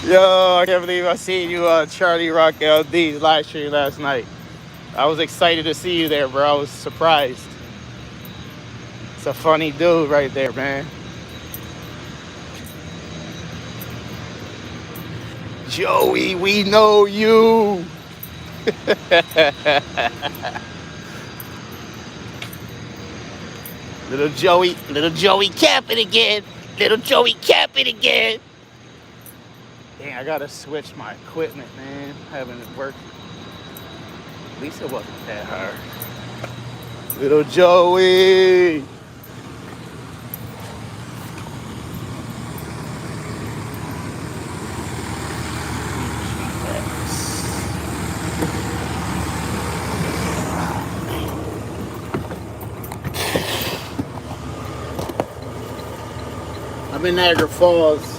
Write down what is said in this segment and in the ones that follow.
Yo, I can't believe I seen you on Charlie Rock LD live stream last night. I was excited to see you there, bro. I was surprised. It's a funny dude right there, man. Joey, we know you. Little Joey capping again. Little Joey capping again. Dang, I gotta switch my equipment, man. Having it work. At least it wasn't that hard. Little Joey. I'm in Niagara Falls.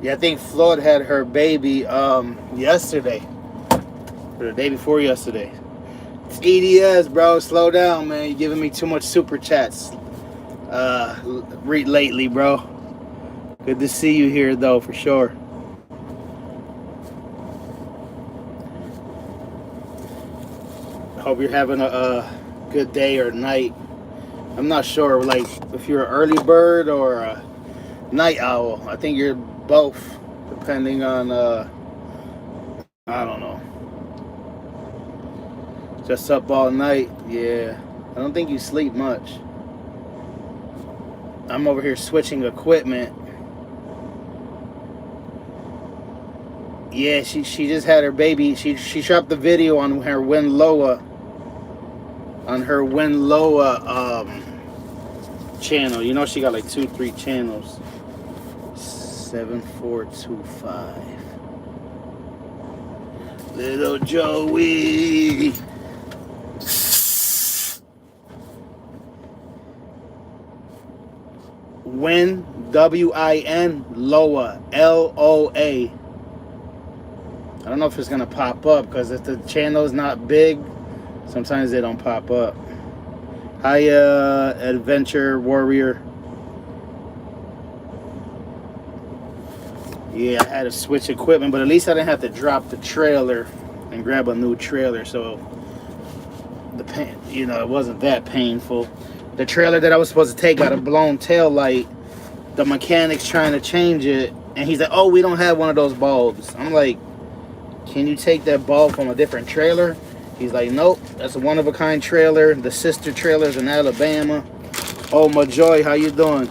Yeah, I think Floyd had her baby yesterday. Or the day before yesterday. It's EDS, bro. Slow down, man. You're giving me too much super chats lately, bro. Good to see you here, though, for sure. Hope you're having a good day or night. I'm not sure, like, if you're an early bird or a night owl. I think you're both, depending on, I don't know. Just up all night, yeah. I don't think you sleep much. I'm over here switching equipment. Yeah, she just had her baby. She dropped the video on her Winloa. On her Winloa channel. You know she got like 2-3 channels. 7425. Little Joey. Win, W-I-N, Loa, L-O-A. I don't know if it's going to pop up because if the channel's not big, sometimes they don't pop up. Hi, Adventure Warrior. Yeah, I had to switch equipment, but at least I didn't have to drop the trailer and grab a new trailer, so it wasn't that painful. The trailer that I was supposed to take got a blown tail light. The mechanic's trying to change it, and he's like, "Oh, we don't have one of those bulbs." I'm like, "Can you take that bulb from a different trailer?" He's like, "Nope, that's a one-of-a-kind trailer. The sister trailer's in Alabama." Oh, Majoy, how you doing?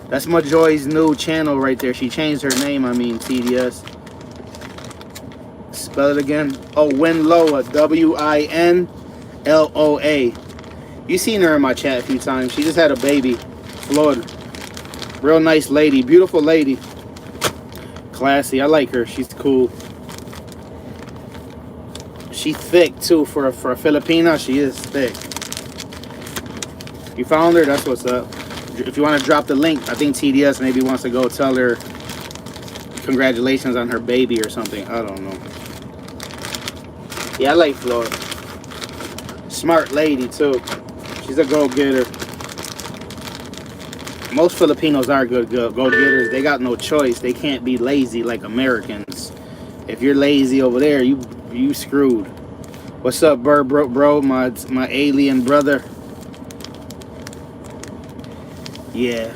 That's Majoy's new channel right there. She changed her name, TDS. Spell it again. Oh, Winloa, W-I-N-L-O-A. You seen her in my chat a few times. She just had a baby, Florida. Real nice lady, beautiful lady. Classy, I like her. She's cool. She's thick too for a Filipina. She is thick. You found her? That's what's up. If you want to drop the link, I think TDS maybe wants to go tell her congratulations on her baby or something. I don't know. Yeah, I like Florida. Smart lady too. She's a go-getter. Most Filipinos are good go-getters. They got no choice. They can't be lazy like Americans. If you're lazy over there, you screwed. What's up, bro? My alien brother. Yeah.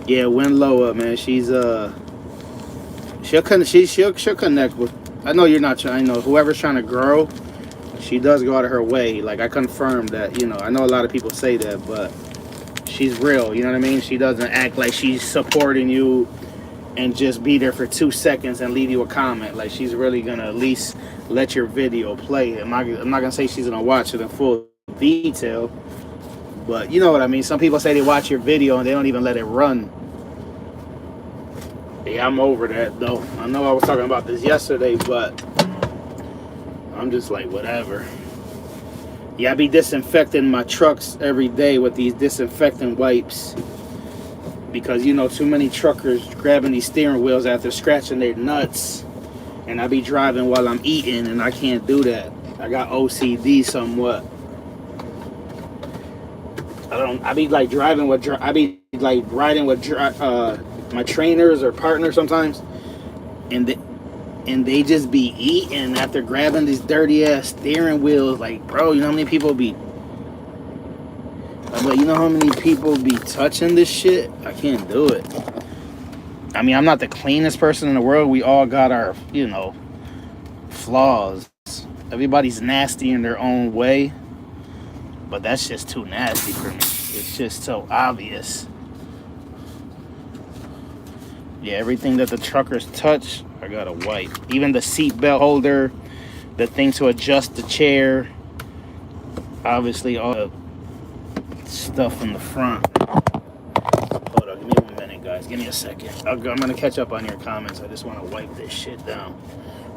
Yeah, Winlow up, man. She'll connect with. I know you're not trying. I know whoever's trying to grow, she does go out of her way. Like I confirm that. I know a lot of people say that, but she's real. You know what I mean? She doesn't act like she's supporting you and just be there for 2 seconds and leave you a comment. Like she's really gonna at least let your video play. I'm not gonna say she's gonna watch it in full detail, but you know what I mean. Some people say they watch your video and they don't even let it run. Yeah, I'm over that though. I know I was talking about this yesterday, but I'm just like whatever. Yeah, I be disinfecting my trucks every day with these disinfectant wipes. Because too many truckers grabbing these steering wheels after scratching their nuts, and I be driving while I'm eating, and I can't do that. I got OCD somewhat. I be like riding with my trainers or partners sometimes, and they just be eating after grabbing these dirty ass steering wheels. Like, bro, you know how many people be. I'm like, you know how many people be touching this shit? I can't do it. I mean, I'm not the cleanest person in the world. We all got our, flaws. Everybody's nasty in their own way. But that's just too nasty for me. It's just so obvious. Yeah, everything that the truckers touch, I gotta wipe. Even the seat belt holder, the thing to adjust the chair. Obviously, all the stuff in the front. Hold on, give me 1 minute, guys. Give me a second. I'm gonna catch up on your comments. I just want to wipe this shit down.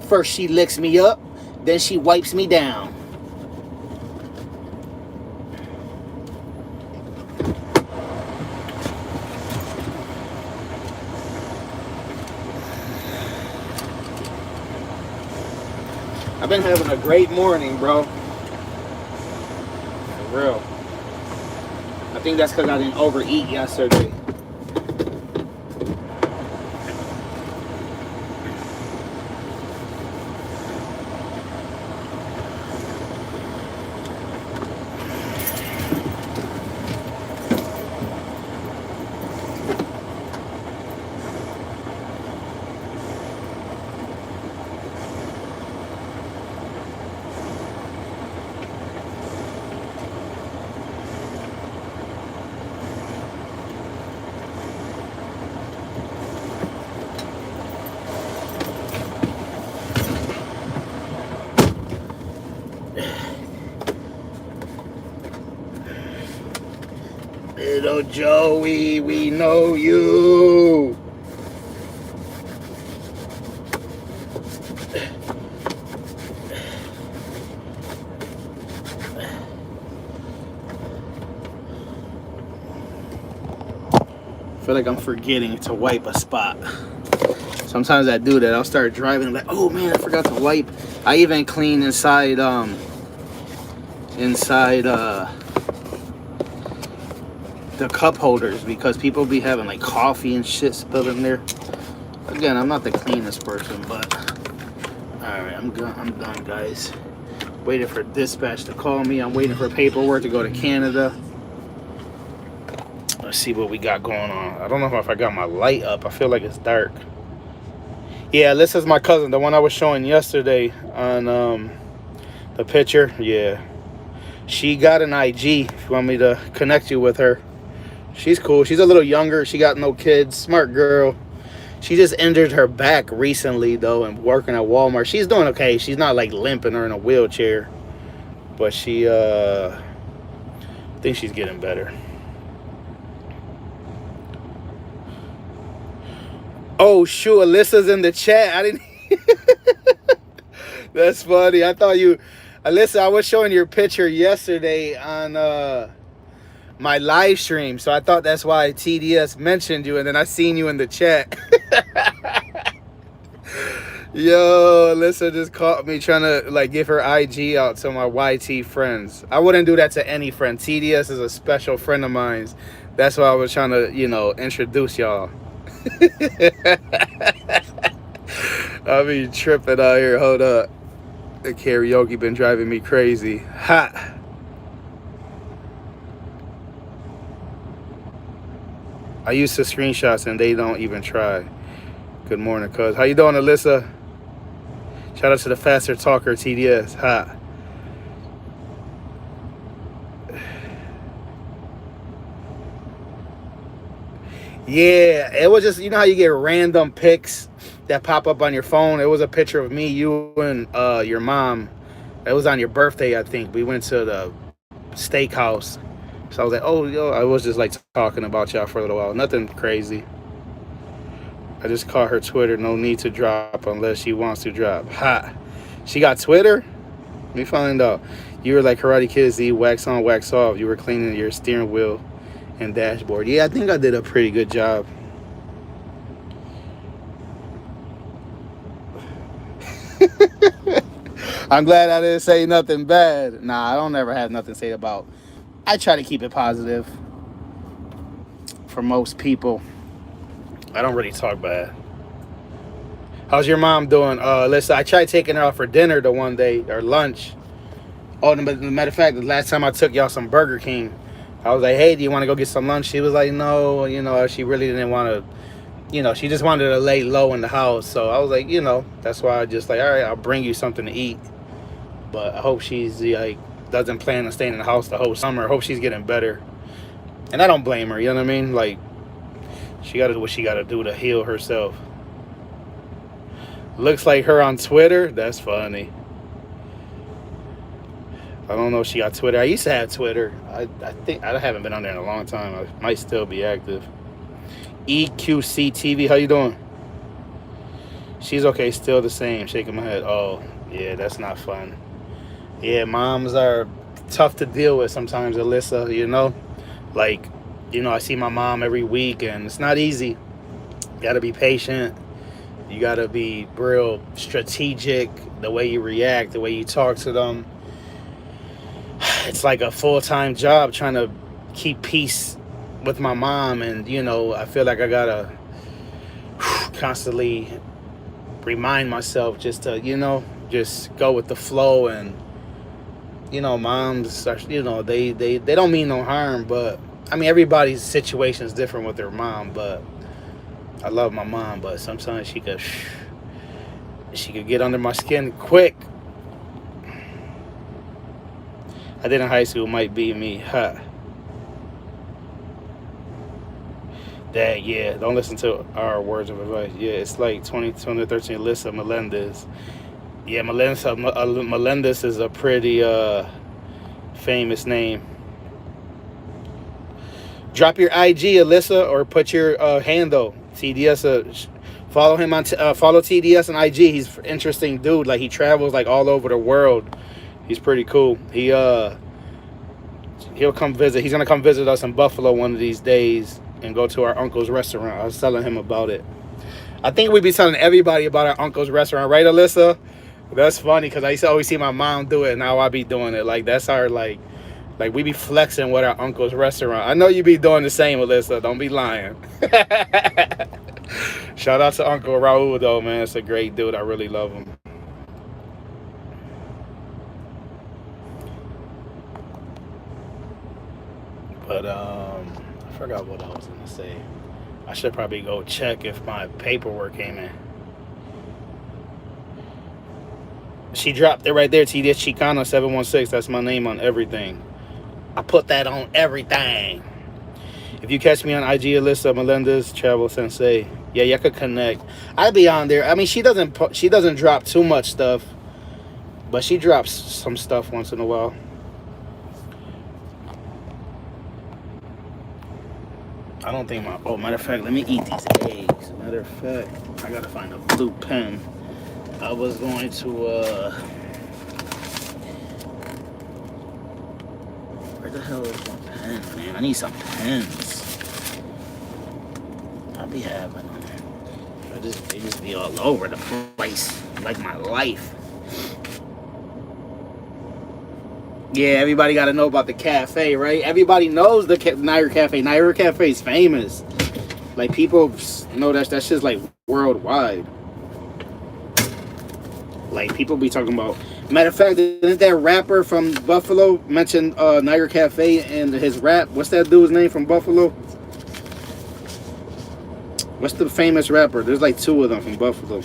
First she licks me up, then she wipes me down. I've been having a great morning, bro. For real. I think that's because I didn't overeat yesterday. Little Joey, we know you. I feel like I'm forgetting to wipe a spot. Sometimes I do that. I'll start driving like, oh man, I forgot to wipe. I even clean inside the cup holders because people be having like coffee and shit spilled in there. Again, I'm not the cleanest person, but alright, I'm done, guys. Waiting for dispatch to call me. I'm waiting for paperwork to go to Canada. Let's see what we got going on. I don't know if I got my light up. I feel like it's dark. Yeah, this is my cousin, the one I was showing yesterday on the picture. Yeah, she got an IG if you want me to connect you with her. She's cool. She's a little younger. She got no kids. Smart girl. She just injured her back recently, though, and working at Walmart. She's doing okay. She's not, like, limping or in a wheelchair. But she, I think she's getting better. Oh, shoot. Alyssa's in the chat. I didn't... That's funny. I thought you... Alyssa, I was showing your picture yesterday on... my live stream, so I thought that's why TDS mentioned you, and then I seen you in the chat. Yo, Alyssa just caught me trying to like give her IG out to my YT friends. I wouldn't do that to any friend. TDS is a special friend of mine. That's why I was trying to, introduce y'all. I be tripping out here. Hold up. The karaoke been driving me crazy. Ha! I used to screenshots and they don't even try. Good morning, cuz. How you doing, Alyssa? Shout out to the faster talker, TDS. Ha. Yeah, it was just, you know how you get random pics that pop up on your phone? It was a picture of me, you, and your mom. It was on your birthday, I think. We went to the steakhouse. So I was like, oh, yo, I was just like talking about y'all for a little while. Nothing crazy. I just caught her Twitter. No need to drop unless she wants to drop. Ha. She got Twitter? Let me find out. You were like Karate Kid Z, wax on, wax off. You were cleaning your steering wheel and dashboard. Yeah, I think I did a pretty good job. I'm glad I didn't say nothing bad. Nah, I don't ever have nothing to say about. I try to keep it positive for most people. I don't really talk bad. How's your mom doing? Listen, I tried taking her out for dinner the one day, or lunch. Oh, but as a matter of fact, the last time I took y'all some Burger King, I was like, hey, do you want to go get some lunch? She was like, no, you know, she really didn't want to, you know, she just wanted to lay low in the house. So I was like, you know, that's why I just like, all right, I'll bring you something to eat. But I hope she's like, doesn't plan on staying in the house the whole summer. I hope she's getting better. And I don't blame her, you know what I mean? Like, she got to do what she got to do to heal herself. Looks like her on Twitter. That's funny. I don't know if she got Twitter. I used to have Twitter. I think I haven't been on there in a long time. I might still be active. EQC TV, how you doing? She's okay, still the same. Shaking my head. Oh, yeah, that's not fun. Yeah, moms are tough to deal with sometimes, Alyssa, you know? Like, you know, I see my mom every week, and it's not easy. You got to be patient. You got to be real strategic, the way you react, the way you talk to them. It's like a full-time job trying to keep peace with my mom, and, you know, I feel like I got to constantly remind myself just to, you know, just go with the flow. And, you know, moms are, you know, they don't mean no harm, but I mean, everybody's situation is different with their mom. But I love my mom, but sometimes she could get under my skin quick. I did in high school, might be me. Huh. That, yeah, don't listen to our words of advice. Yeah, it's like 2013 Alyssa Melendez. Yeah, Melendez is a pretty famous name. Drop your IG, Alyssa, or put your handle. TDS. Follow him on follow TDS on IG. He's an interesting dude. Like, he travels like all over the world. He's pretty cool. He'll come visit. He's gonna come visit us in Buffalo one of these days and go to our uncle's restaurant. I was telling him about it. I think we'd be telling everybody about our uncle's restaurant, right, Alyssa? That's funny because I used to always see my mom do it, and now I be doing it. Like, that's our like we be flexing with our uncle's restaurant. I know you be doing the same, Alyssa. Don't be lying. Shout out to Uncle Raul, though, man. It's a great dude. I really love him. But I forgot what I was gonna say. I should probably go check if my paperwork came in. She dropped it right there. TDS Chicano 716. That's my name on everything. I put that on everything. If you catch me on IG, Alyssa Melendez, Travel Sensei. Yeah, y'all could connect. I'd be on there. I mean, she doesn't drop too much stuff, but she drops some stuff once in a while. I don't think my... Oh, matter of fact, let me eat these eggs. Matter of fact, I gotta find a blue pen. I was going to, where the hell is my pen, man? I need some pens. I'll be having them. They just be all over the place, like my life. Yeah, everybody got to know about the cafe, right? Everybody knows the Naira Cafe. Naira Cafe is famous. Like, people know that's just like worldwide. Like, people be talking about. Matter of fact, didn't that rapper from Buffalo mention Naira Cafe in his rap? What's that dude's name from Buffalo? What's the famous rapper? There's like two of them from Buffalo.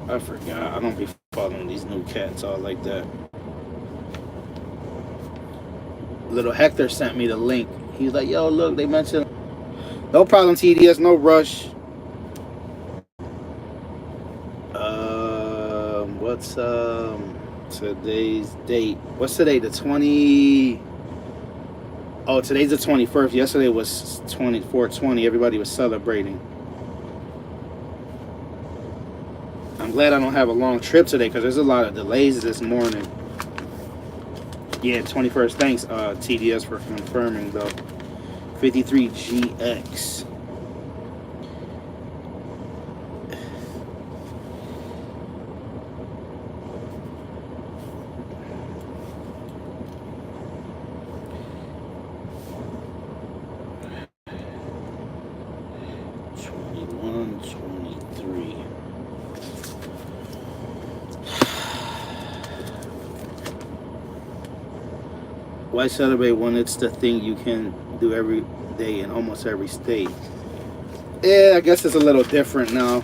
I forgot. I don't be following these new cats all like that. Little Hector sent me the link. He was like, yo, look, they mentioned. No problem, TDS, no rush. What's today's date? What's today? The 20. Oh, today's the 21st. Yesterday was 4/20. Everybody was celebrating. I'm glad I don't have a long trip today because there's a lot of delays this morning. Yeah, 21st. Thanks, TDS, for confirming, though. 53GX. Why celebrate when it's the thing you can do every day in almost every state? Yeah, I guess it's a little different now.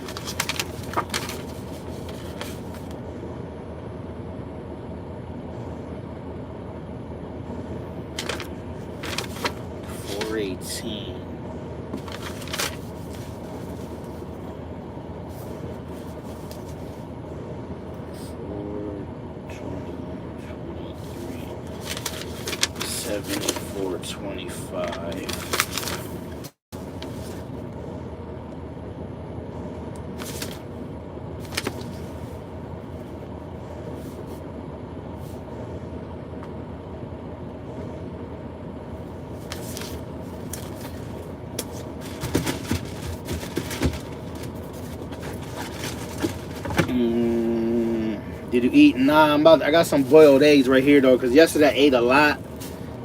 Did you eat? Nah, I got some boiled eggs right here though, because yesterday I ate a lot,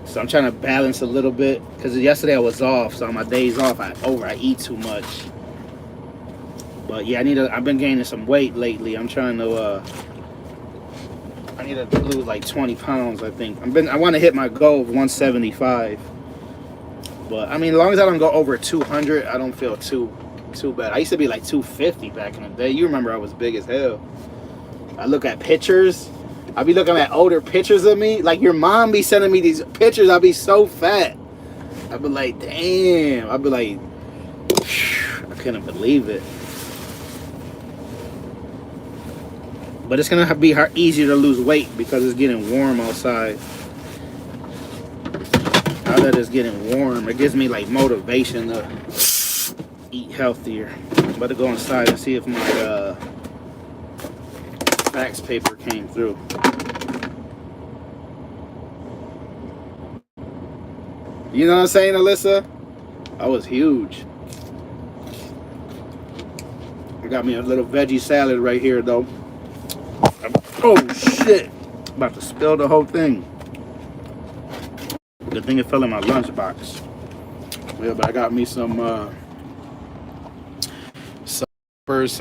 so I'm trying to balance a little bit. Because yesterday I was off, so on my days off I eat too much. But yeah, I've been gaining some weight lately. I'm trying to I need to lose like 20 pounds. I think I want to hit my goal of 175. But I mean, as long as I don't go over 200, I don't feel too bad. I used to be like 250 back in the day. You remember I was big as hell. I look at pictures. I be looking at older pictures of me. Like your mom be sending me these pictures. I be so fat. I be like, damn. I be like, I couldn't believe it. But it's gonna be easier to lose weight because it's getting warm outside. Now that it's getting warm, it gives me like motivation to eat healthier. I'm about to go inside and see if my fax paper came through. You know what I'm saying, Alyssa? I was huge. I got me a little veggie salad right here, though. Oh, shit. I'm about to spill the whole thing. Good thing it fell in my lunchbox. Yeah, but I got me some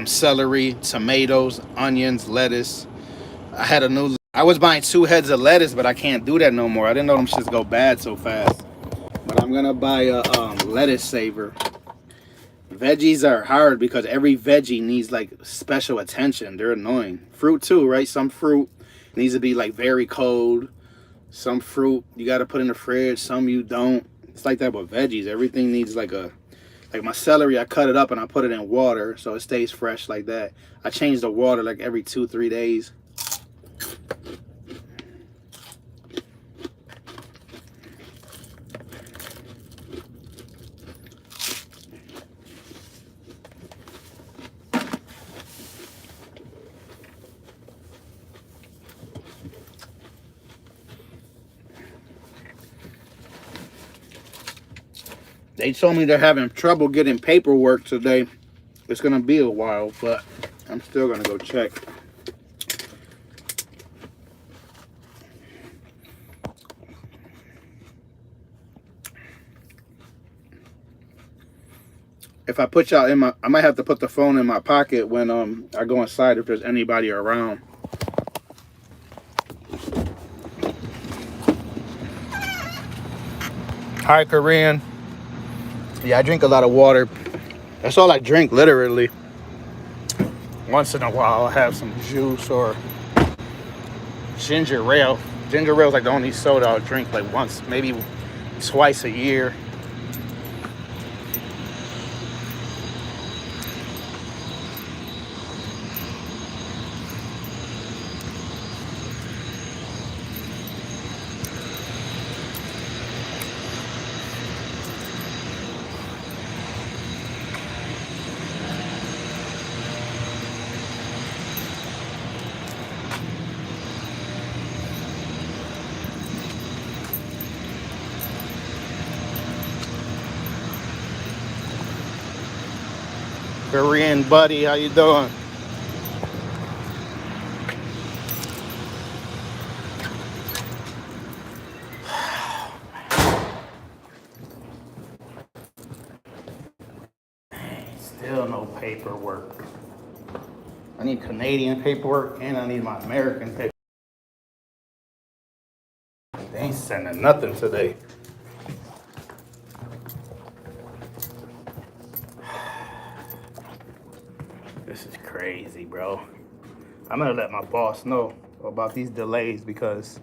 celery, tomatoes, onions, lettuce. I was buying 2 heads of lettuce, but I can't do that no more. I didn't know them shits go bad so fast. But I'm gonna buy a lettuce saver. Veggies are hard because every veggie needs like special attention. They're annoying. Fruit too, right? Some fruit needs to be like very cold. Some fruit you gotta put in the fridge, some you don't. It's like that with veggies. Everything needs like my celery, I cut it up and I put it in water so it stays fresh like that. I change the water like every 2-3 days. They told me they're having trouble getting paperwork today. It's gonna be a while, but I'm still gonna go check. If I put y'all in I might have to put the phone in my pocket when I go inside if there's anybody around. Hi, Korean. Yeah, I drink a lot of water. That's all I drink, literally. Once in a while, I'll have some juice or ginger ale. Ginger ale is like the only soda I'll drink like once, maybe twice a year. Korean buddy, how you doing? Still no paperwork. I need Canadian paperwork and I need my American paperwork. They ain't sending nothing today. This is crazy, bro. I'm gonna let my boss know about these delays because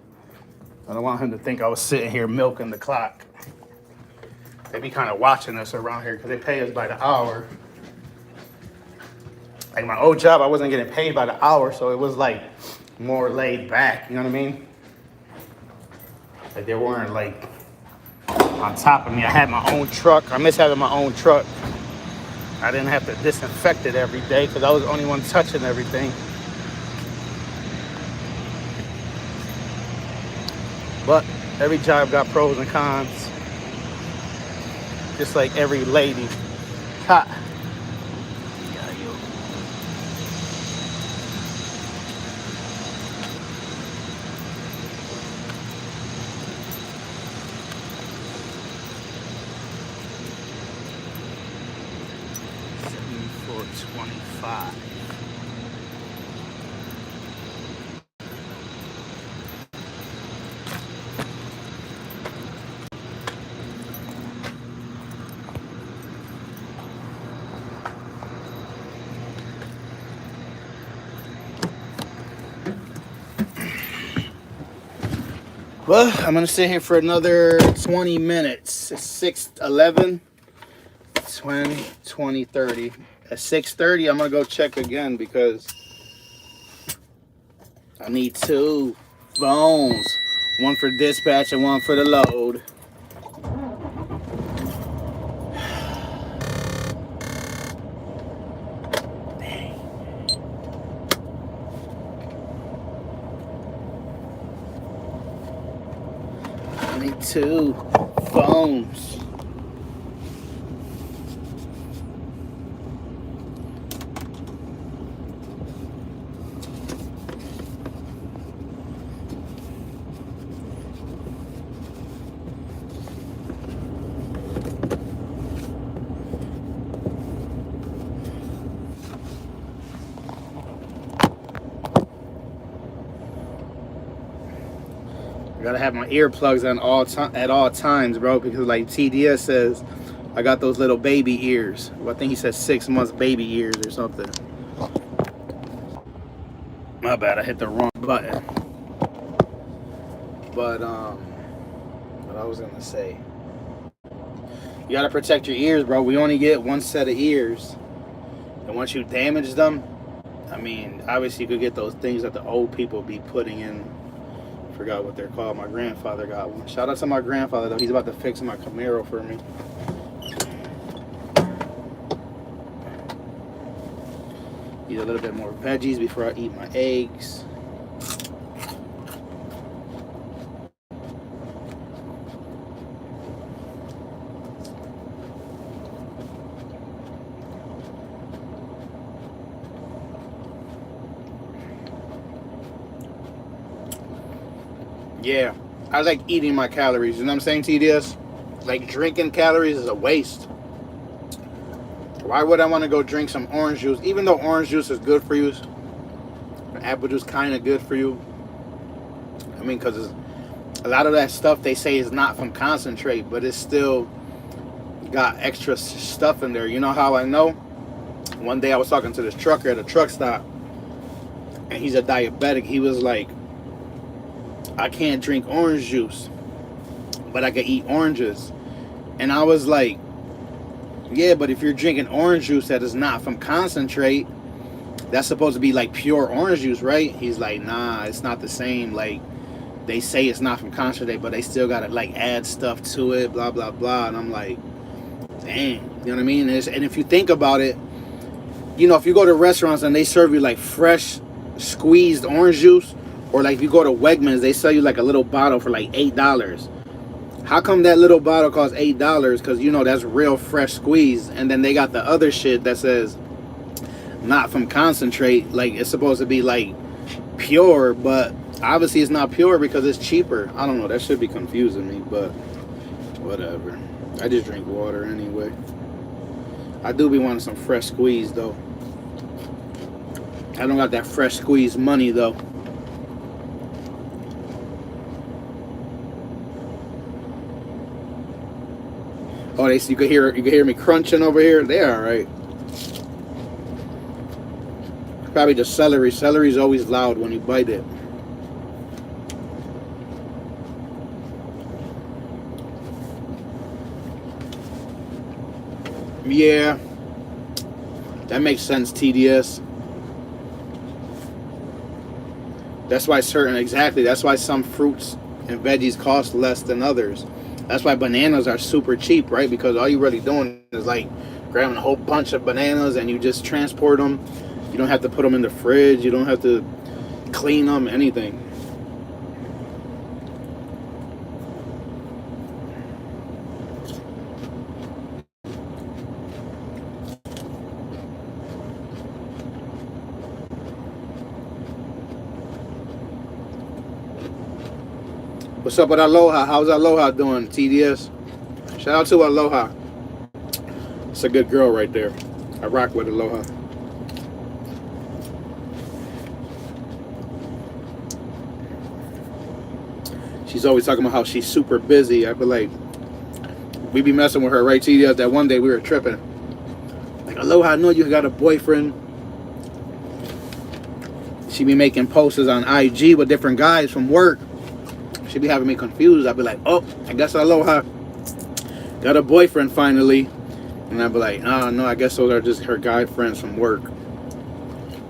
I don't want him to think I was sitting here milking the clock. They be kind of watching us around here because they pay us by the hour. Like my old job, I wasn't getting paid by the hour, so it was like more laid back, you know what I mean? Like they weren't like on top of me. I had my own truck. I miss having my own truck. I didn't have to disinfect it every day because I was the only one touching everything. But every job got pros and cons. Just like every lady. Ha! 25. Well, I'm gonna sit here for another 20 minutes. It's 6:11, 20, 20, 30. At 6:30, I'm gonna go check again because I need 2 phones. One for dispatch and one for the load. I need 2 phones. I gotta have my earplugs on at all times, bro, because like TDS says, I got those little baby ears. Well, I think he said 6 months baby ears or something. My bad, I hit the wrong button. But what I was gonna say, you gotta protect your ears, bro. We only get 1 set of ears, and once you damage them, I mean, obviously you could get those things that the old people be putting in. Forgot what they're called. My grandfather got one. Shout out to my grandfather though. He's about to fix my Camaro for me. Eat a little bit more veggies before I eat my eggs. Yeah, I like eating my calories. You know what I'm saying, TDS? Like drinking calories is a waste. Why would I want to go drink some orange juice? Even though orange juice is good for you, apple juice kind of good for you. I mean, because a lot of that stuff they say is not from concentrate, but it's still got extra stuff in there. You know how I know? One day I was talking to this trucker at a truck stop, and he's a diabetic. He was like, I can't drink orange juice, but I can eat oranges. And I was like, yeah, but if you're drinking orange juice that is not from concentrate, that's supposed to be like pure orange juice, right? He's like, nah, it's not the same. Like, they say it's not from concentrate, but they still gotta like add stuff to it, blah blah blah. And I'm like, dang, you know what I mean? And if you think about it, you know, if you go to restaurants and they serve you like fresh squeezed orange juice, or like if you go to Wegmans, they sell you like a little bottle for like $8. How come that little bottle costs $8? Because, you know, that's real fresh squeeze. And then they got the other shit that says not from concentrate. Like, it's supposed to be like pure, but obviously it's not pure because it's cheaper. I don't know. That should be confusing me, but whatever. I just drink water anyway. I do be wanting some fresh squeeze, though. I don't got that fresh squeeze money, though. Oh, you could hear me crunching over here. They all right. Probably just celery. Celery's always loud when you bite it. Yeah, that makes sense, TDS. That's why that's why some fruits and veggies cost less than others. That's why bananas are super cheap, right? Because all you're really doing is like grabbing a whole bunch of bananas and you just transport them. You don't have to put them in the fridge. You don't have to clean them, anything. What's up with Aloha? How's Aloha doing, TDS? Shout out to Aloha. It's a good girl right there. I rock with Aloha. She's always talking about how she's super busy. I be like, we be messing with her, right, TDS? That one day we were tripping. Like, Aloha, I know you got a boyfriend. She be making posters on IG with different guys from work. She be having me confused. I'd be like, oh, I guess Aloha got a boyfriend finally. And I'd be like, oh, no, I guess those are just her guy friends from work.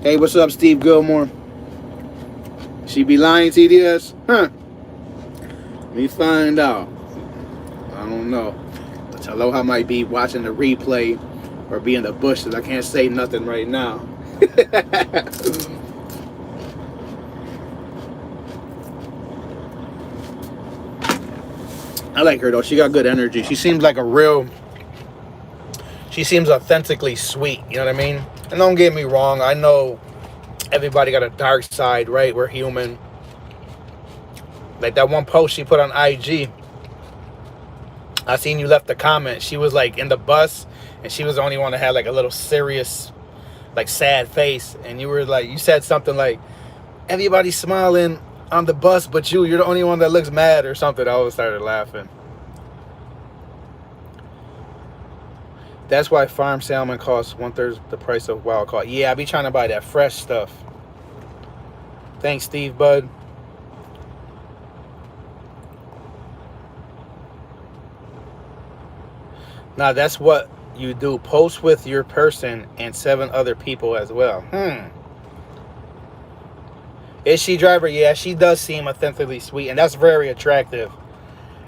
Hey, what's up, Steve Gilmore? She be lying, TDS? Huh. Let me find out. I don't know. But Aloha might be watching the replay or be in the bushes. I can't say nothing right now. I like her though. She got good energy. She seems like she seems authentically sweet. You know what I mean? And don't get me wrong. I know everybody got a dark side, right? We're human. Like that one post she put on IG. I seen you left a comment. She was like in the bus and she was the only one that had like a little serious, like sad face. And you were like, you said something like, everybody's smiling on the bus but you're the only one that looks mad or something. I always started laughing. That's why farm salmon costs 1/3 the price of wild caught. Yeah, I be trying to buy that fresh stuff. Thanks, Steve Bud. Now that's what you do. Post with your person and 7 other people as well. Is she driver? Yeah, she does seem authentically sweet, and that's very attractive.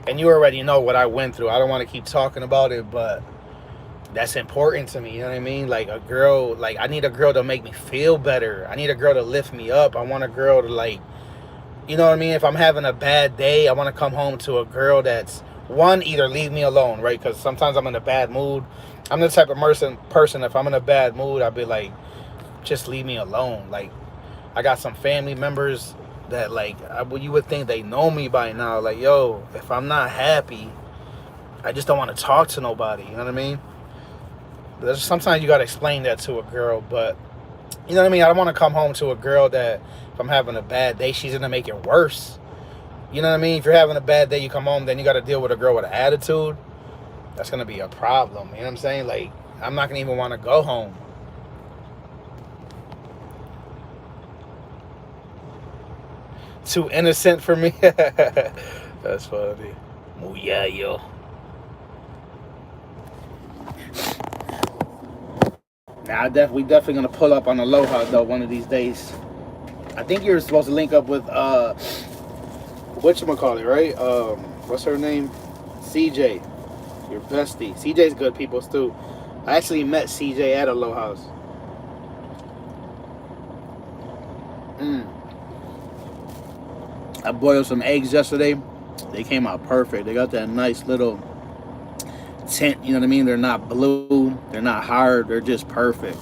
And you already know what I went through. I don't want to keep talking about it, but that's important to me. You know what I mean? Like a girl, like I need a girl to make me feel better. I need a girl to lift me up. I want a girl to like, you know what I mean? If I'm having a bad day, I want to come home to a girl that's, one, either leave me alone, right? Because sometimes I'm in a bad mood. I'm the type of person, if I'm in a bad mood, I'll be like, just leave me alone. Like, I got some family members that, like, you would think they know me by now. Like, yo, if I'm not happy, I just don't want to talk to nobody. You know what I mean? Sometimes you got to explain that to a girl, but, you know what I mean? I don't want to come home to a girl that, if I'm having a bad day, she's going to make it worse. You know what I mean? If you're having a bad day, you come home, then you got to deal with a girl with an attitude. That's gonna be a problem. You know what I'm saying? Like, I'm not gonna even want to go home. Too innocent for me. That's funny. Oh yeah, yo. Now, we definitely gonna pull up on Aloha though one of these days. I think you're supposed to link up with whatchamacallit, right? What's her name? CJ, your bestie. CJ's good people too. I actually met CJ at Aloha's. I boiled some eggs yesterday. They came out perfect. They got that nice little tint, you know what I mean? They're not blue, they're not hard, they're just perfect.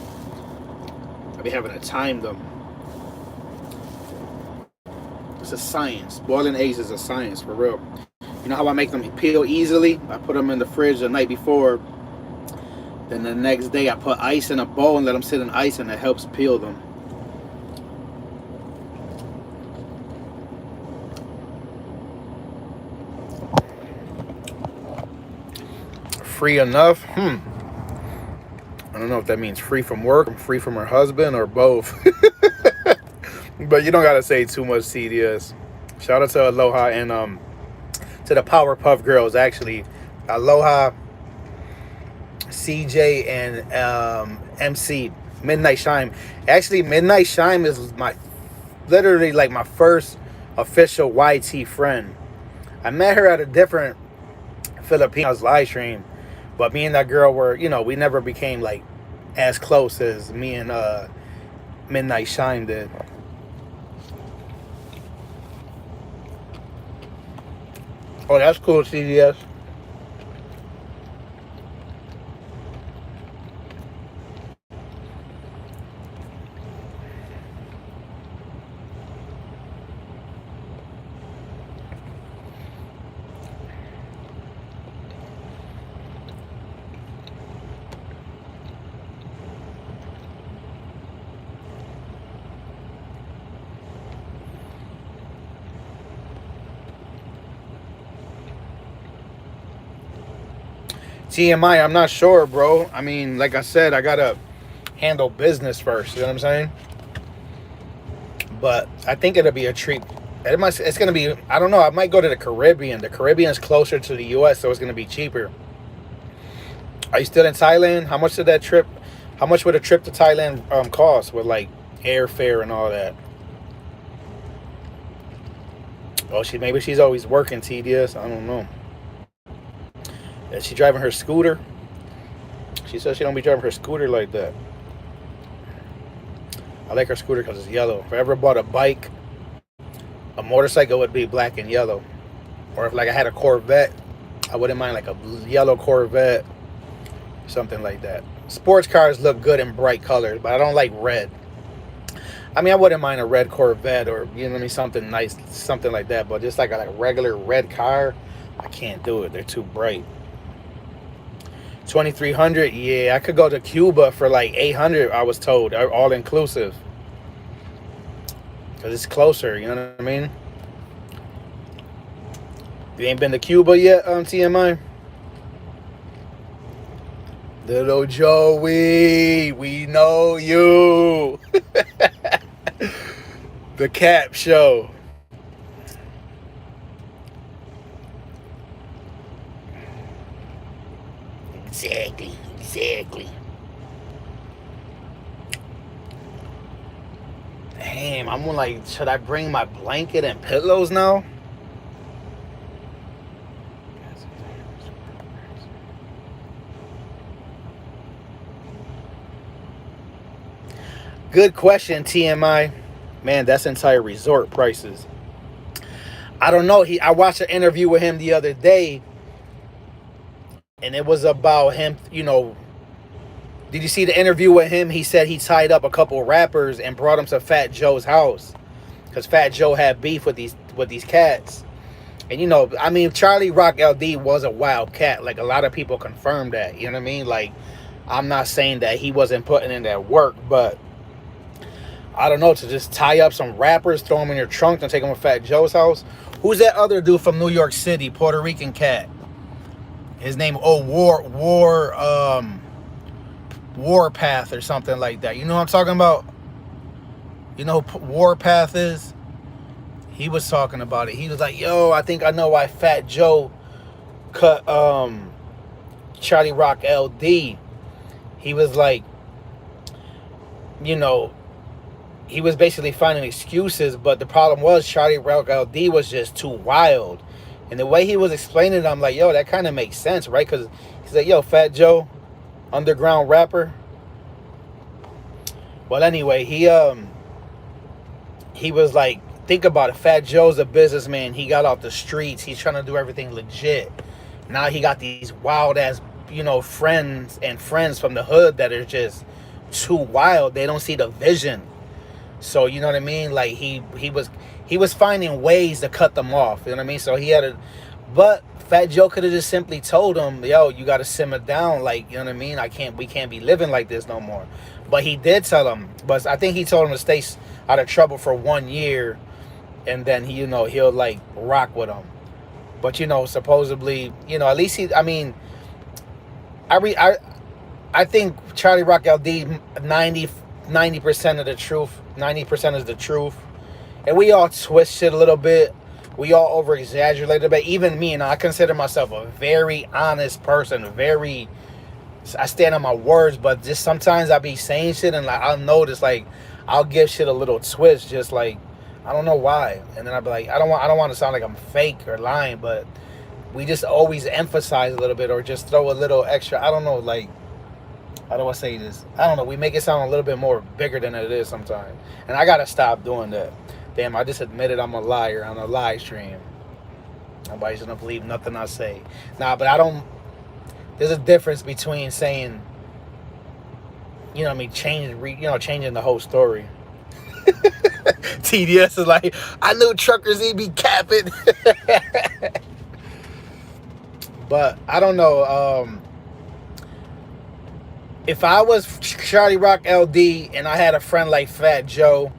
I be having to time them. It's a science. Boiling eggs is a science, for real. You know how I make them peel easily? I put them in the fridge the night before. Then the next day I put ice in a bowl and let them sit in ice, and it helps peel them. Free enough? I don't know if that means free from work, free from her husband, or both. But you don't gotta say too much, CDS. Shout out to Aloha and to the Powerpuff Girls, actually. Aloha, CJ, and MC Midnight Shine. Actually, Midnight Shine is literally like my first official YT friend. I met her at a different Filipinos live stream, but me and that girl were, we never became like as close as me and Midnight Shine did. Oh, that's cool, CDS. TMI, I'm not sure, bro. I mean, like I said, I gotta handle business first. You know what I'm saying? But I think it'll be a treat. It's gonna be. I don't know. I might go to the Caribbean. The Caribbean's closer to the U.S., so it's gonna be cheaper. Are you still in Thailand? How much did that trip? How much would a trip to Thailand cost with like airfare and all that? Oh, maybe she's always working, TDS. I don't know. Is she driving her scooter? She says she don't be driving her scooter like that. I like her scooter because it's yellow. If I ever bought a bike, a motorcycle would be black and yellow. Or if like I had a Corvette, I wouldn't mind like a yellow Corvette, something like that. Sports cars look good in bright colors, but I don't like red. I mean, I wouldn't mind a red Corvette or, something nice, something like that. But just like a regular red car, I can't do it. They're too bright. 2,300, yeah, I could go to Cuba for like 800. I was told, all inclusive, because it's closer. You know what I mean? You ain't been to Cuba yet, TMI? Little Joey, we know you. The Cap Show. Exactly. Damn, I'm like, should I bring my blanket and pillows now? Good question, TMI. Man, that's entire resort prices. I don't know. I watched an interview with him the other day, and it was about him, Did you see the interview with him? He said he tied up a couple rappers and brought them to Fat Joe's house because Fat Joe had beef with these cats. And Charlie Rock LD was a wild cat. Like, a lot of people confirmed that. You know what I mean? Like, I'm not saying that he wasn't putting in that work, but I don't know, to just tie up some rappers, throw them in your trunk, and take them to Fat Joe's house. Who's that other dude from New York City, Puerto Rican cat? His name, Warpath or something like that. You know what I'm talking about? You know who Warpath is? He was talking about it. He was like, yo, I think I know why Fat Joe cut Charlie Rock LD. He was like, you know, he was basically finding excuses, but the problem was Charlie Rock LD was just too wild. And the way he was explaining it, I'm like, yo, that kind of makes sense, right? Because he's like, yo, Fat Joe, underground rapper. Well, anyway, he was like, think about it. Fat Joe's a businessman. He got off the streets. He's trying to do everything legit. Now he got these wild ass, you know, friends from the hood that are just too wild. They don't see the vision. So you know what I mean? Like he was finding ways to cut them off. You know what I mean? So he had a, but Fat Joe could have just simply told him, yo, you got to simmer down. Like, you know what I mean? We can't be living like this no more. But he did tell him. But I think he told him to stay out of trouble for 1 year, and then he, you know, he'll like rock with him. But you know, supposedly, you know, at least he. I mean, I think Charlie Rock LD 90% of the truth. 90% is the truth, and we all twist shit a little bit. We all over exaggerate a bit. Even me, and I consider myself a very honest person. I stand on my words, but just sometimes I be saying shit, and like I'll notice, like I'll give shit a little twist, just like I don't know why, and then I'll be like, I don't want to sound like I'm fake or lying, but we just always emphasize a little bit or just throw a little extra. I don't know, like. How do I say this? I don't know. We make it sound a little bit more bigger than it is sometimes. And I got to stop doing that. Damn, I just admitted I'm a liar on a live stream. Nobody's going to believe nothing I say. Nah, but I don't... There's a difference between saying, you know what I mean, changing the whole story. TDS is like, I knew truckers, he'd be capping. But I don't know. If I was Charlie Rock LD and I had a friend like Fat Joe,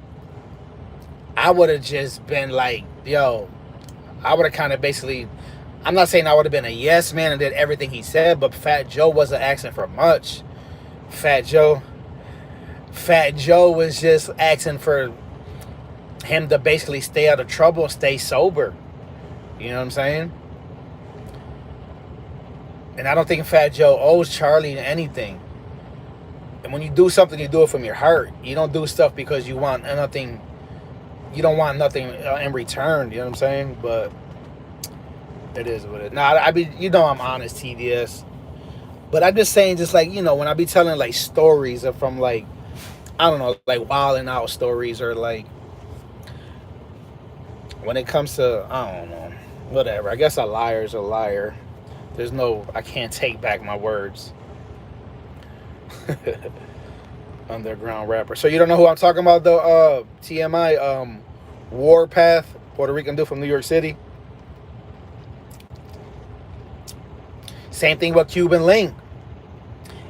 I would have just been like, yo, I would have kind of basically, I'm not saying I would have been a yes man and did everything he said, but Fat Joe wasn't asking for much. Fat Joe was just asking for him to basically stay out of trouble, stay sober. You know what I'm saying? And I don't think Fat Joe owes Charlie anything. And when you do something, you do it from your heart. You don't do stuff because you want nothing. You don't want nothing in return. You know what I'm saying? But it is what it is. Nah, I be, you know, I'm honest, TDS. But I'm just saying, just like, you know, when I be telling like stories from like, I don't know, like wilding out stories, or like when it comes to, I don't know, whatever. I guess a liar is a liar. There's no, I can't take back my words. Underground rapper. So you don't know who I'm talking about, though? TMI, Warpath, Puerto Rican dude from New York City. Same thing with Cuban Link.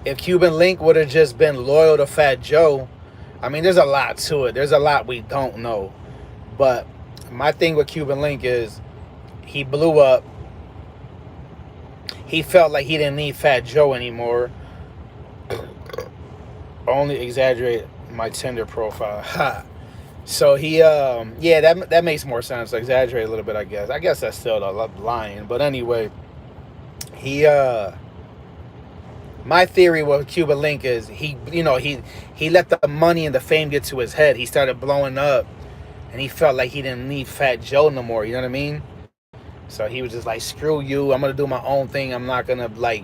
If Cuban Link would have just been loyal to Fat Joe, I mean, there's a lot to it. There's a lot we don't know. But my thing with Cuban Link is he blew up. He felt like he didn't need Fat Joe anymore. Only exaggerate my Tinder profile. Ha. So he, yeah, that makes more sense. Exaggerate a little bit, I guess. I guess that's still lying. But anyway, he, my theory with Cuban Link is he let the money and the fame get to his head. He started blowing up, and he felt like he didn't need Fat Joe no more. You know what I mean? So he was just like, screw you. I'm gonna do my own thing. I'm not gonna like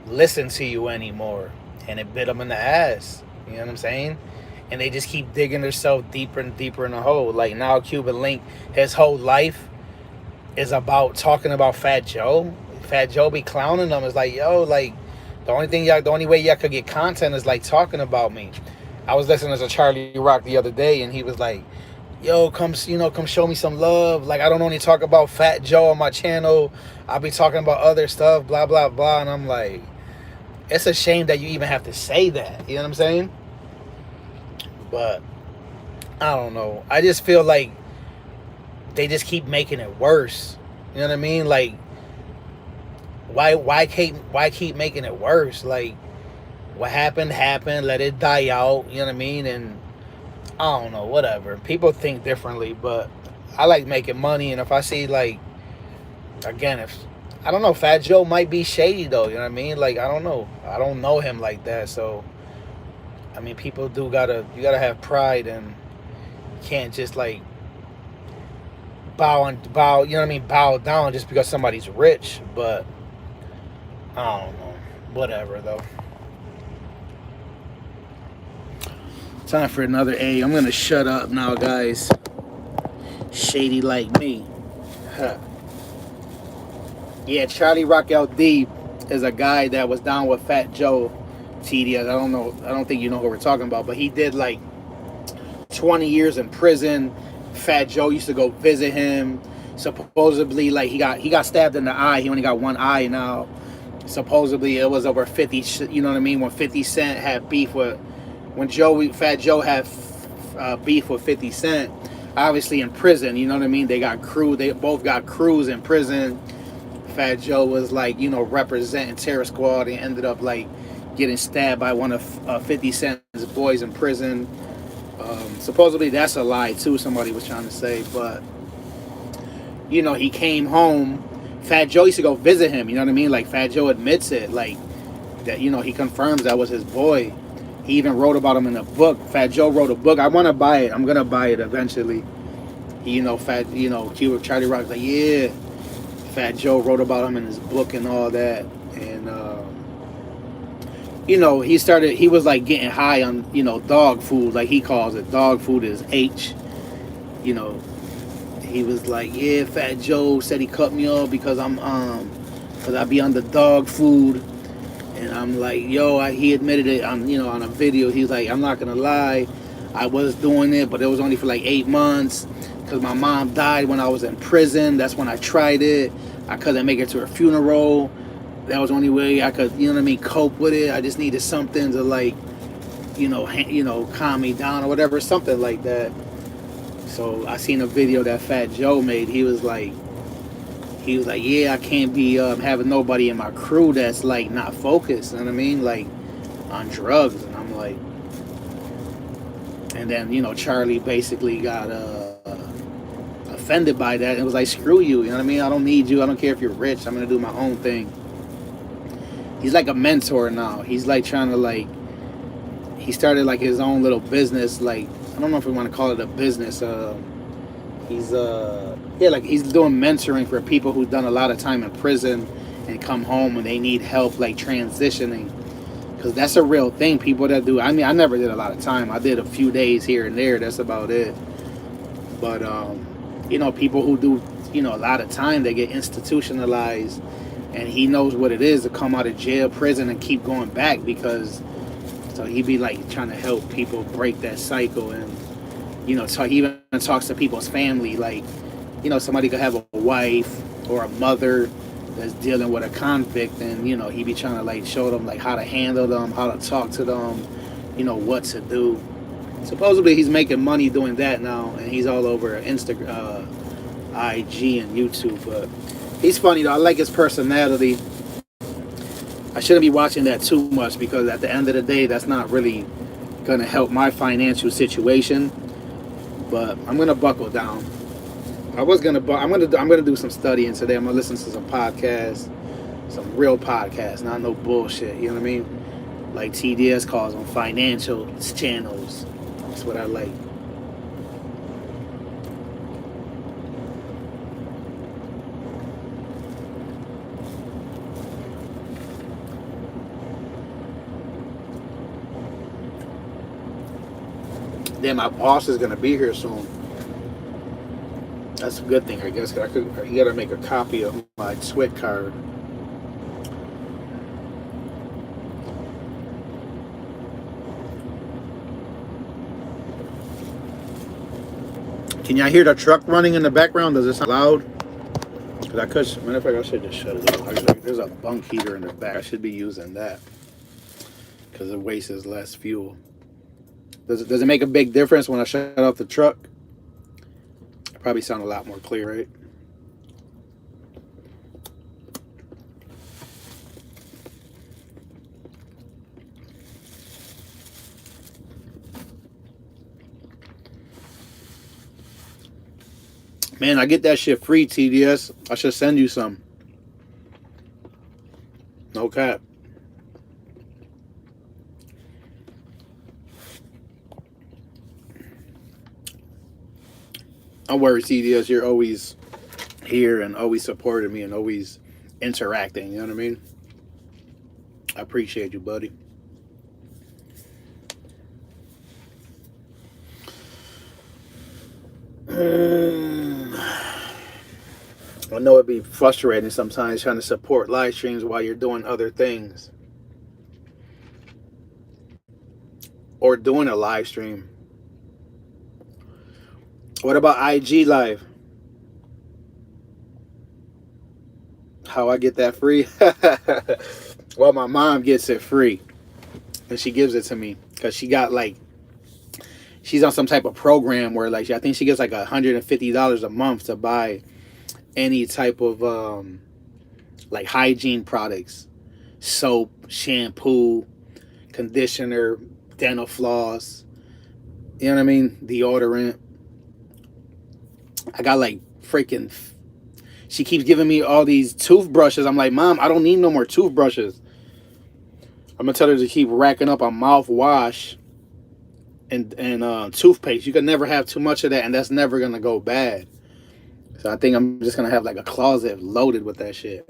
listen to you anymore. And it bit him in the ass. You know what I'm saying? And they just keep digging themselves deeper and deeper in the hole. Like now Cuban Link, his whole life is about talking about Fat Joe. Fat Joe be clowning them. It's like, yo, like the only way y'all could get content is like talking about me. I was listening to Charlie Rock the other day, and he was like, yo, come show me some love. Like, I don't only talk about Fat Joe on my channel. I'll be talking about other stuff, blah, blah, blah. And I'm like, it's a shame that you even have to say that. You know what I'm saying? But I don't know. I just feel like they just keep making it worse. You know what I mean? Like, why keep making it worse? Like, what happened happened. Let it die out. You know what I mean? And I don't know, whatever. People think differently, but I like making money. And if I see, like, again, if I don't know, Fat Joe might be shady though. You know what I mean? Like, I don't know. I don't know him like that. So I mean, people do gotta you gotta have pride, and you can't just like bow. You know what I mean? Bow down just because somebody's rich. But I don't know. Whatever though. Time for another A. I'm gonna shut up now, guys. Shady like me. Huh. Yeah, Charlie Rock LD is a guy that was down with Fat Joe TDS. I don't know. I don't think you know who we're talking about, but he did like 20 years in prison. Fat Joe used to go visit him. Supposedly, like he got stabbed in the eye. He only got one eye now. Supposedly, it was over 50. You know what I mean? When 50 Cent had beef with when Fat Joe had beef with 50 Cent, obviously in prison. You know what I mean? They both got crews in prison. Fat Joe was like, representing Terror Squad, and ended up like getting stabbed by one of 50 Cent's boys in prison. Supposedly that's a lie too. Somebody was trying to say, but he came home. Fat Joe used to go visit him. You know what I mean? Like Fat Joe admits it, like that. He confirms that was his boy. He even wrote about him in a book. Fat Joe wrote a book. I want to buy it. I'm gonna buy it eventually. Charlie Rock's like, yeah. Fat Joe wrote about him in his book and all that, and he was like getting high on dog food, like he calls it. Dog food is H. He was like, yeah, Fat Joe said he cut me off because because I be on the dog food. And I'm like, he admitted it on a video. He's like, I'm not gonna lie, I was doing it, but it was only for like 8 months because my mom died when I was in prison. That's when I tried it. I couldn't make it to her funeral. That was the only way I could, cope with it. I just needed something to like, calm me down or whatever, something like that. So I seen a video that Fat Joe made. He was like, yeah, I can't be having nobody in my crew that's like not focused. You know what I mean? Like on drugs. And I'm like, and then Charlie basically got offended by that and was like, screw you. You know what I mean? I don't need you. I don't care if you're rich. I'm gonna do my own thing. He's like a mentor now. He's like trying to like. He started like his own little business. Like I don't know if we want to call it a business. He's doing mentoring for people who've done a lot of time in prison and come home and they need help like transitioning, because that's a real thing. People that do, I mean, I never did a lot of time. I did a few days here and there. That's about it. But people who do a lot of time, they get institutionalized, and he knows what it is to come out of jail, prison, and keep going back, because so he be like trying to help people break that cycle. And so he even talks to people's family, like, somebody could have a wife or a mother that's dealing with a convict, and, he be trying to, like, show them, like, how to handle them, how to talk to them, what to do. Supposedly he's making money doing that now, and he's all over Instagram, IG, and YouTube, but he's funny, though. I like his personality. I shouldn't be watching that too much, because at the end of the day, that's not really going to help my financial situation. But I'm gonna buckle down. I'm gonna do some studying today. I'm gonna listen to some podcasts, some real podcasts, not no bullshit. You know what I mean? Like TDS calls them, financial channels. That's what I like. Then my boss is gonna be here soon. That's a good thing, I guess. He gotta make a copy of my SWIT card. Can y'all hear the truck running in the background? Does it sound loud? Because matter of fact, I should just shut it off. There's a bunk heater in the back. I should be using that because it wastes less fuel. Does it make a big difference when I shut off the truck? It probably sound a lot more clear, right? Man, I get that shit free, TDS. I should send you some. No cap. Don't worry, TDS. You're always here and always supporting me and always interacting. You know what I mean? I appreciate you, buddy. I know it'd be frustrating sometimes trying to support live streams while you're doing other things or doing a live stream. What about IG Live? How I get that free? Well, my mom gets it free, and she gives it to me because she got like, she's on some type of program where like I think she gets like $150 a month to buy any type of like hygiene products, soap, shampoo, conditioner, dental floss. You know what I mean? Deodorant. I got like freaking. She keeps giving me all these toothbrushes. I'm like, Mom, I don't need no more toothbrushes. I'm gonna tell her to keep racking up on mouthwash and toothpaste. You can never have too much of that, and that's never gonna go bad. So I think I'm just gonna have like a closet loaded with that shit.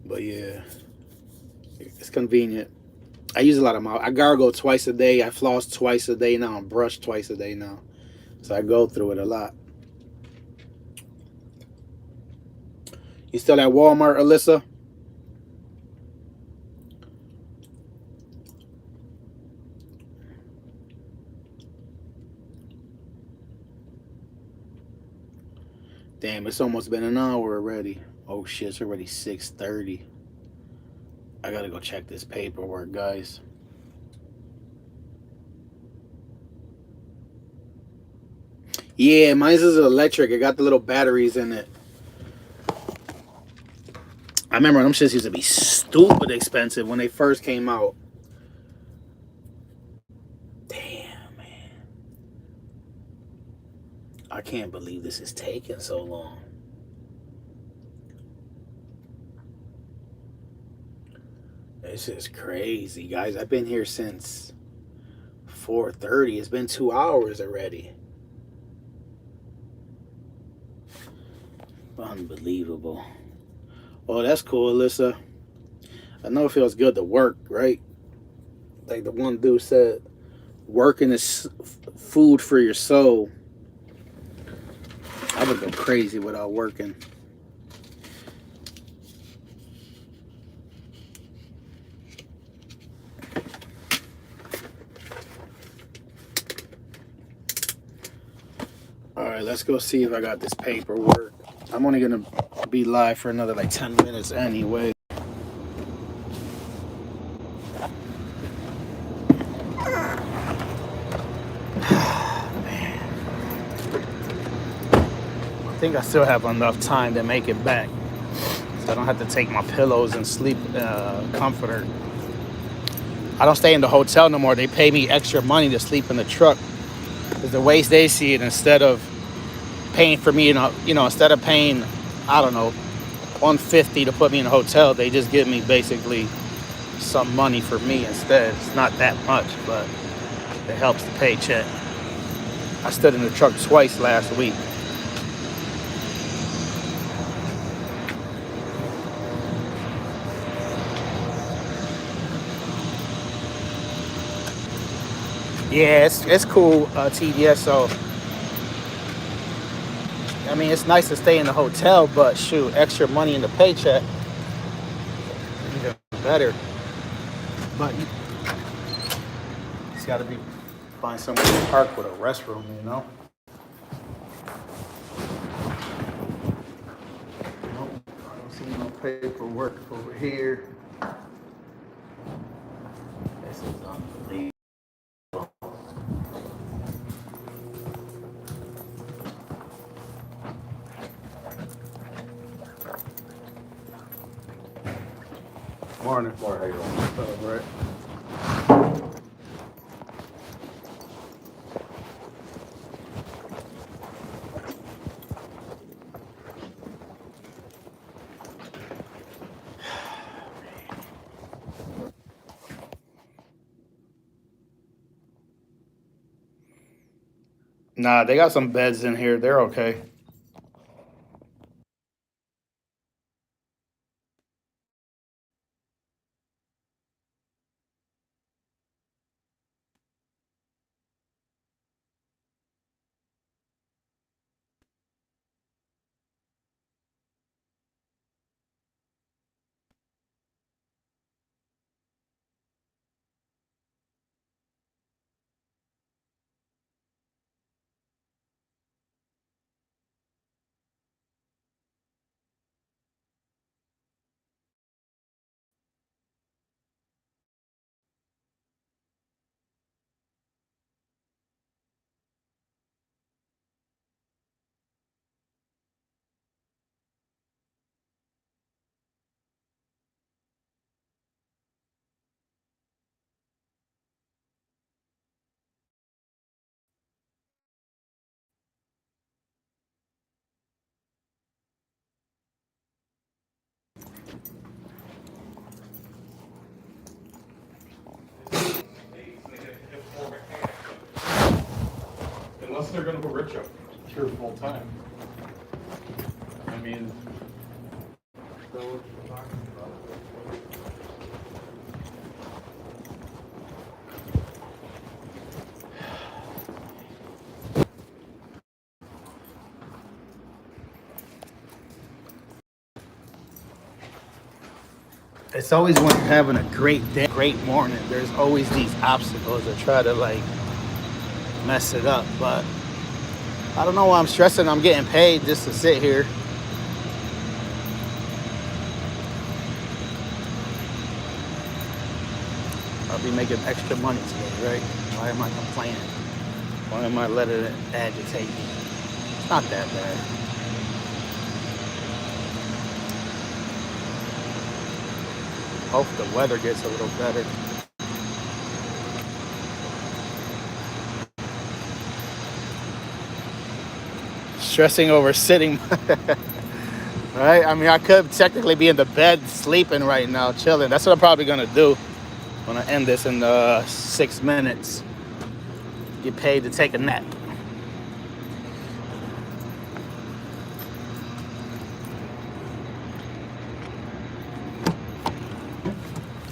But yeah, it's convenient. I use a lot of mouth. I gargle twice a day. I floss twice a day now. I brush twice a day now. So I go through it a lot. You still at Walmart, Alyssa? Damn, it's almost been an hour already. Oh shit, it's already 6:30. I gotta go check this paperwork, guys. Yeah, mine's is electric. It got the little batteries in it. I remember them shits used to be stupid expensive when they first came out. Damn, man. I can't believe this is taking so long. This is crazy, guys. I've been here since 4:30. It's been 2 hours already. Unbelievable. Oh, that's cool, Alyssa. I know it feels good to work, right? Like the one dude said, working is food for your soul. I would go crazy without working. All right, let's go see if I got this paperwork. I'm only gonna be live for another like 10 minutes anyway. Man. I think I still have enough time to make it back, so I don't have to take my pillows and sleep comforter. I don't stay in the hotel no more. They pay me extra money to sleep in the truck. Because the ways they see it, instead of paying for me, instead of paying, I don't know, $150 to put me in a hotel, they just give me basically some money for me instead. It's not that much, but it helps the paycheck. I stood in the truck twice last week. Yeah, it's cool, TDS. So, I mean, it's nice to stay in the hotel, but shoot, extra money in the paycheck, even better. But it's got to be find somewhere to park with a restroom, you know. Nope, I don't see no paperwork over here. This is unbelievable. Morning. Morning, how you doing? All right. Nah, they got some beds in here. They're okay. Unless they're gonna put Rich up here full time. I mean, so what we're talking about. It's always when you're having a great day, great morning, there's always these obstacles that try to like mess it up. But I don't know why I'm stressing. I'm getting paid just to sit here. I'll be making extra money today, right? Why am I complaining? Why am I letting it agitate me? It's not that bad. Hope the weather gets a little better. Stressing over sitting. Right? I mean, I could technically be in the bed sleeping right now, chilling. That's what I'm probably gonna do when I end this in 6 minutes. Get paid to take a nap.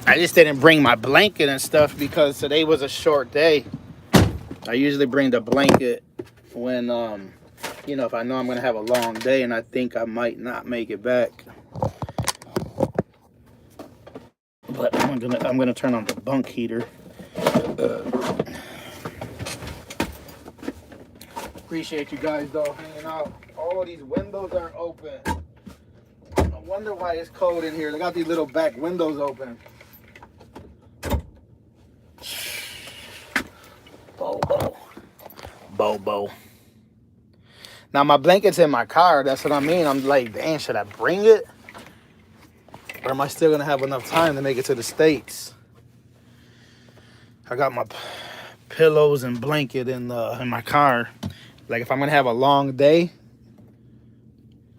I just didn't bring my blanket and stuff because today was a short day. I usually bring the blanket when, if I know I'm gonna have a long day and I think I might not make it back. But I'm gonna turn on the bunk heater. Appreciate you guys though hanging out. All these windows are open. I wonder why it's cold in here. They got these little back windows open. Bobo. Now my blanket's in my car. That's what I mean. I'm like, dang, should I bring it? Or am I still gonna have enough time to make it to the States? I got my pillows and blanket in my car. Like if I'm gonna have a long day,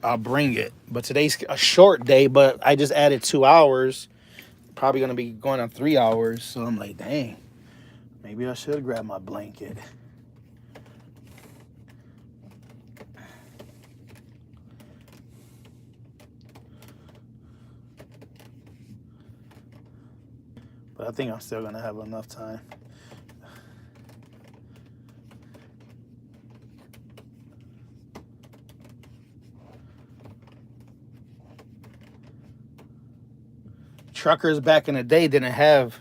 I'll bring it. But today's a short day, but I just added 2 hours. Probably gonna be going on 3 hours. So I'm like, dang, maybe I should grab my blanket. But I think I'm still gonna have enough time. Truckers back in the day didn't have.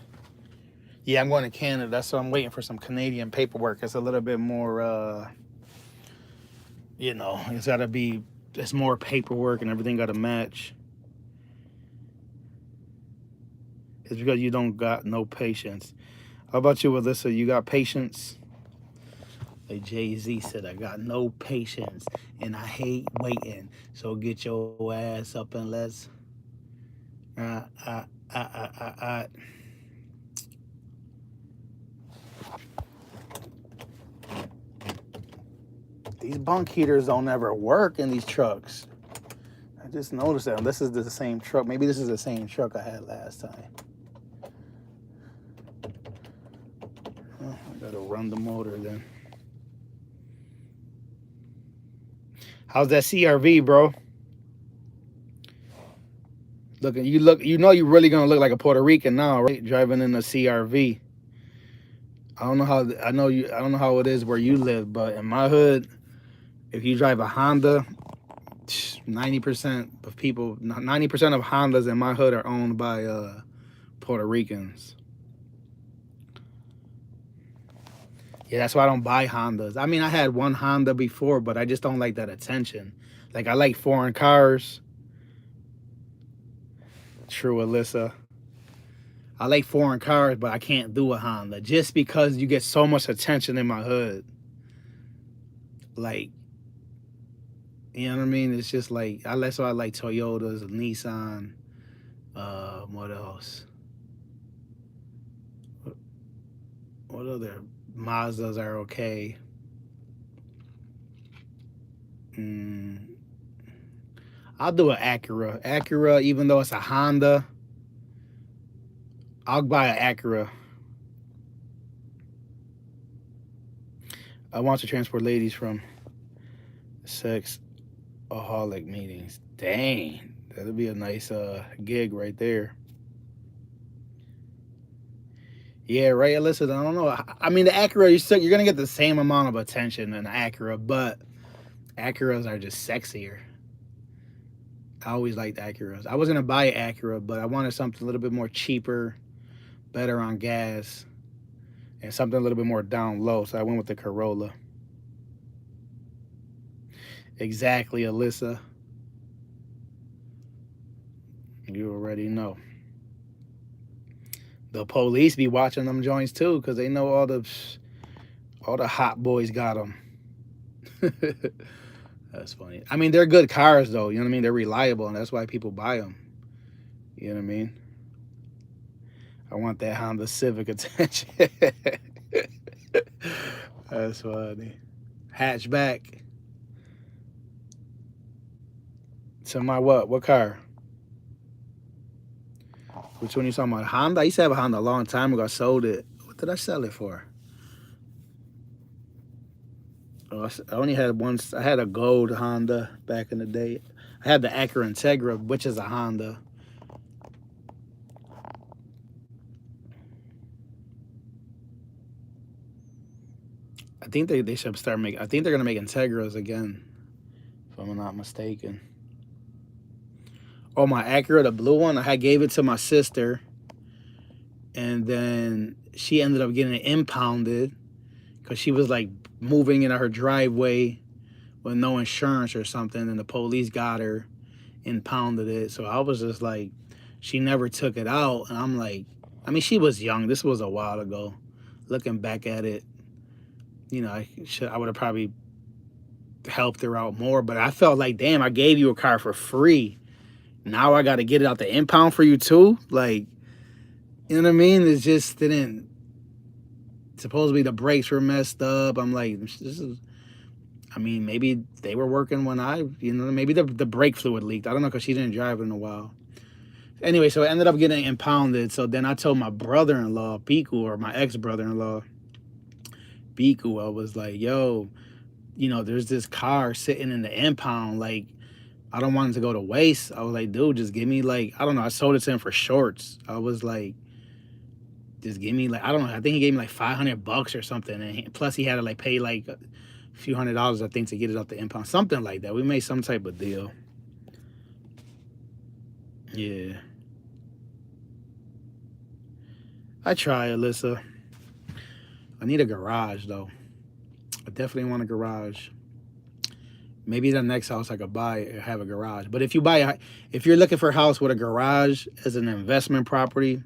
Yeah, I'm going to Canada. That's why I'm waiting for some Canadian paperwork. It's a little bit more, it's got to be, it's more paperwork and everything got to match. It's because you don't got no patience. How about you, Alyssa? You got patience? Like Jay-Z said, I got no patience and I hate waiting. So get your ass up and let's. These bunk heaters don't ever work in these trucks. I just noticed that. This is the same truck. Maybe this is the same truck I had last time. Oh, I gotta run the motor then. How's that CRV, bro? You know you're really gonna look like a Puerto Rican now, right? Driving in a CRV. I don't know how it is where you live, but in my hood, if you drive a Honda, 90% of people, 90% of Hondas in my hood are owned by Puerto Ricans. Yeah, that's why I don't buy Hondas. I mean, I had one Honda before, but I just don't like that attention. Like, I like foreign cars. True, Alyssa. I like foreign cars, but I can't do a Honda just because you get so much attention in my hood. Like, you know what I mean? It's just like, that's why I like Toyotas, Nissan. What else? What other Mazdas are okay? I'll do an Acura. Acura, even though it's a Honda, I'll buy an Acura. I want to transport ladies from sexaholic meetings. Dang, that'll be a nice gig right there. Yeah, right, Alyssa. I don't know. I mean, the Acura, you're gonna get the same amount of attention in an Acura, but Acuras are just sexier. I always liked Acuras. I was gonna buy an Acura, but I wanted something a little bit more cheaper, better on gas, and something a little bit more down low. So I went with the Corolla. Exactly, Alyssa. You already know. The police be watching them joints too, because they know all the hot boys got them. That's funny. I mean, they're good cars though. You know what I mean? They're reliable, and that's why people buy them. You know what I mean? I want that Honda Civic attention. That's funny. Hatchback. To my what? What car? Which one you talking about? Honda? I used to have a Honda a long time ago. I sold it. What did I sell it for? Oh, I only had one. I had a gold Honda back in the day. I had the Acura Integra, which is a Honda. I think they should start making. I think they're gonna make Integras again, if I'm not mistaken. Oh, my Acura, the blue one, I gave it to my sister, and then she ended up getting it impounded because she was like moving into her driveway with no insurance or something, and the police got her, impounded it. So I was just like, she never took it out, and I'm like, I mean, she was young. This was a while ago. Looking back at it, you know, I would have probably helped her out more, but I felt like, damn, I gave you a car for free. Now I got to get it out the impound for you too? Like, you know what I mean? It just didn't, supposedly the brakes were messed up. I'm like, this is, I mean, maybe they were working when maybe the brake fluid leaked. I don't know, because she didn't drive it in a while. Anyway, so it ended up getting impounded. So then I told my brother-in-law, Biku, or my ex-brother-in-law, Biku, I was like, yo, you know, there's this car sitting in the impound. Like, I don't want it to go to waste. I was like, dude, just give me like, I don't know. I sold it to him for shorts. I was like, just give me like, I don't know. I think he gave me like $500 or something. And plus he had to like pay like a few $100s, I think, to get it off the impound. Something like that. We made some type of deal. Yeah. I try, Alyssa. I need a garage though. I definitely want a garage. Maybe the next house I could buy have a garage. But if you're looking for a house with a garage as an investment property,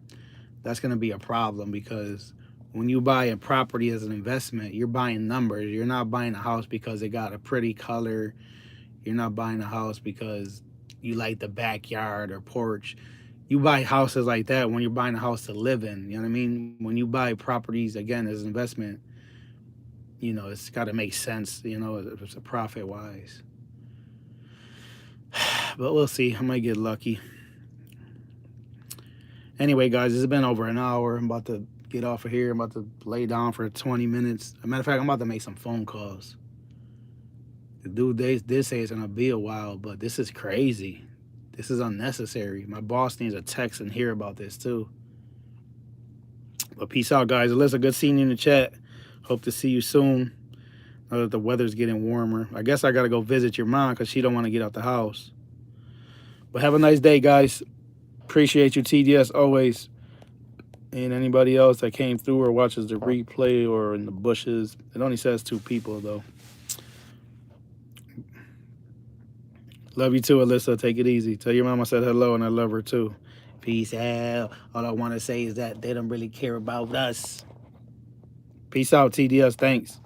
that's going to be a problem, because when you buy a property as an investment, you're buying numbers. You're not buying a house because it got a pretty color. You're not buying a house because you like the backyard or porch. You buy houses like that when you're buying a house to live in. You know what I mean? When you buy properties, again, as an investment, you know, it's got to make sense, you know, if it's a profit-wise. But we'll see. I might get lucky. Anyway, guys, it's been over an hour. I'm about to get off of here. I'm about to lay down for 20 minutes. As a matter of fact, I'm about to make some phone calls. The dude they did say it's gonna be a while, but this is crazy. This is unnecessary. My boss needs a text and hear about this too. But peace out, guys. Alyssa, good seeing you in the chat. Hope to see you soon. Now that the weather's getting warmer. I guess I gotta go visit your mom because she don't want to get out the house. But have a nice day, guys. Appreciate you, TDS, always. And anybody else that came through or watches the replay or in the bushes. It only says 2 people, though. Love you too, Alyssa. Take it easy. Tell your mom I said hello and I love her too. Peace out. All I want to say is that they don't really care about us. Peace out, TDS. Thanks.